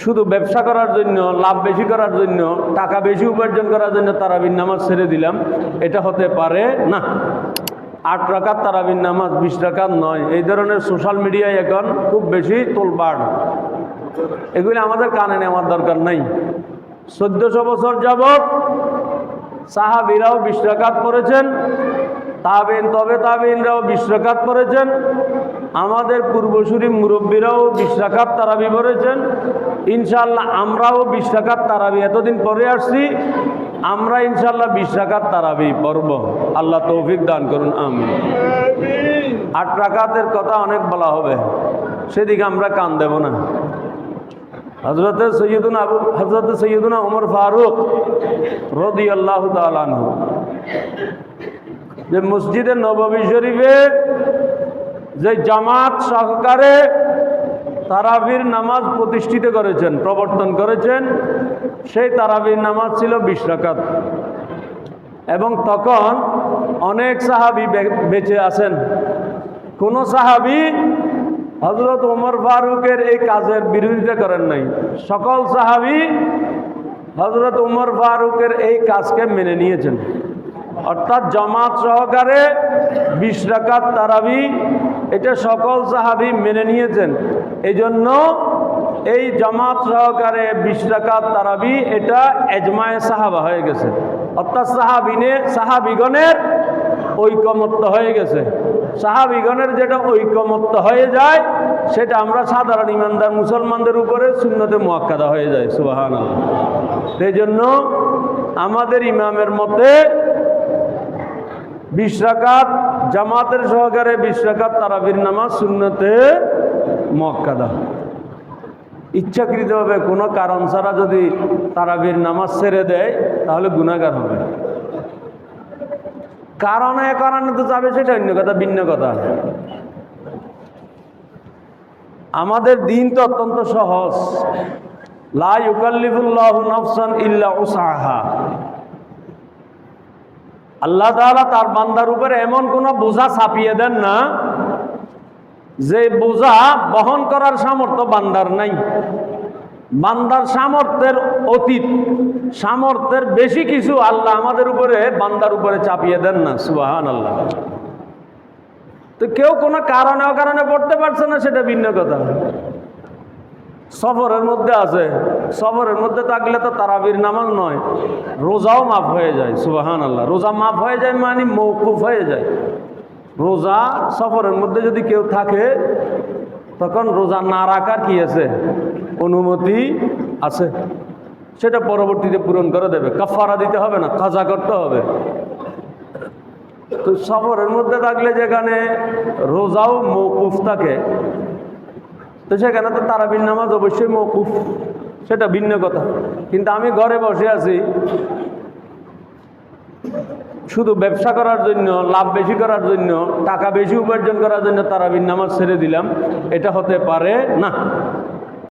শুধু ব্যবসা করার জন্য, লাভ বেশি করার জন্য, টাকা বেশি উপার্জন করার জন্য তারাবির নামাজ ছেড়ে দিলাম, এটা হতে পারে না। 8 রাকাত তারাবির নামাজ, 20 রাকাত নয়। এই ধরনের সোশ্যাল মিডিয়ায় এখন খুব বেশি তোলপাড়, এগুলি আমাদের কানে নেওয়ার দরকার নাই। 1400 বছর যাবৎ সাহাবীরাও 20 রাকাত পড়েছেন, তাবেইনরাও 20 রাকাত পড়েছেন, আমাদের পূর্বসূরি মুরব্বীরাও 20 রাকাত তারাবি পড়েছেন। ইনশাআল্লাহ আমরাও 20 রাকাত তারাবি এতদিন পরে আসছি, আমরা ইনশাআল্লাহ 20 রাকাত তারাবি পড়ব। আল্লাহ তৌফিক দান করুন, আমিন। 8 রাকাতের কথা অনেক বলা হবে, সেদিকে আমরা কান দেব না। হযরত সৈয়দুনা ওমর ফারুক রাদিয়াল্লাহু তাআলা আনহু যে মসজিদে নববী শরীফে যে জামাত সহকারে তারাবির নামাজ প্রতিষ্ঠিত করেছেন, প্রবর্তন করেছেন, সেই তারাবির নামাজ ছিল 20 রাকাত। এবং তখন অনেক সাহাবী বেঁচে আছেন। কোন সাহাবী হযরত ওমর ফারুকের এই কাজের বিরোধিতা করেন নাই। সকল সাহাবী হযরত ওমর ফারুকের এই কাজকে মেনে নিয়েছেন। অর্থাৎ জামাত সহকারে 20 রাকাত তারাবি, এটা সকল সাহাবী মেনে নিয়েছেন। এই জন্য এই জামাত সহকারে 20 রাকাত তারাবি এটা এজমায়ে সাহাবা হয়ে গেছে। অর্থাৎ সাহাবিগণের ঐকমত্য হয়ে গেছে। সাহাবিগণের যেটা ঐকমত্য হয়ে যায়, সেটা আমরা সাধারণ ইমানদার মুসলমানদের উপরে সুন্নতে মুআক্কাদা হয়ে যায়। সুবহানাল্লাহ। সেই জন্য আমাদের ইমামের মতে 20 রাকাত জামাতের সহকারে 20 রাকাত তারাবির নামাজ সুন্নতে মুআক্কাদা। ইচ্ছাকৃতভাবে কোনো কারণ ছাড়া যদি তারাবির নামাজ ছেড়ে দেয়, তাহলে গুনাহগার হবে। কারণে তো যাবে, সেটা অন্য কথা, ভিন্ন কথা। আমাদের দিন তো অত্যন্ত সহজ। লা ইউকাল্লিফুল্লাহু নাফসান ইল্লা উসআহা। আল্লাহ তাআলা তার বান্দার উপরে এমন কোন বোঝা চাপিয়ে দেন না যে বোঝা বহন করার সামর্থ্য বান্দার নাই। বান্দার সামর্থ্যের অতীত, সামর্থ্যের বেশি কিছু আল্লাহ আমাদের উপরে, বান্দার উপরে চাপিয়ে দেন না। সুবহানাল্লাহ। তো কেউ কোনো কারণে পড়তে পারছে না, সেটা ভিন্ন কথা। সফরের মধ্যে আছে, সফরের মধ্যে থাকলে তো তারাবির নামাজ নয়, রোজাও মাফ হয়ে যায়। সুবহানাল্লাহ। রোজা মাফ হয়ে যায় মানে মওকুফ হয়ে যায়। রোজা সফরের মধ্যে যদি কেউ থাকে, তখন রোজা না রাখার কি আছে, অনুমতি আছে। সেটা পরবর্তীতে পূরণ করে দেবে, কাফারা দিতে হবে না, কাজা করতে হবে। তো সফরের মধ্যে থাকলে যেখানে রোজাও মওকুফ থাকে, তো সেখানে তো তারাবির নামাজ অবশ্যই মওকুফ, সেটা ভিন্ন কথা। কিন্তু আমি ঘরে বসে আছি, শুধু ব্যবসা করার জন্য, লাভ বেশি করার জন্য, টাকা বেশি উপার্জন করার জন্য তারাবির নামাজ ছেড়ে দিলাম, এটা হতে পারে না।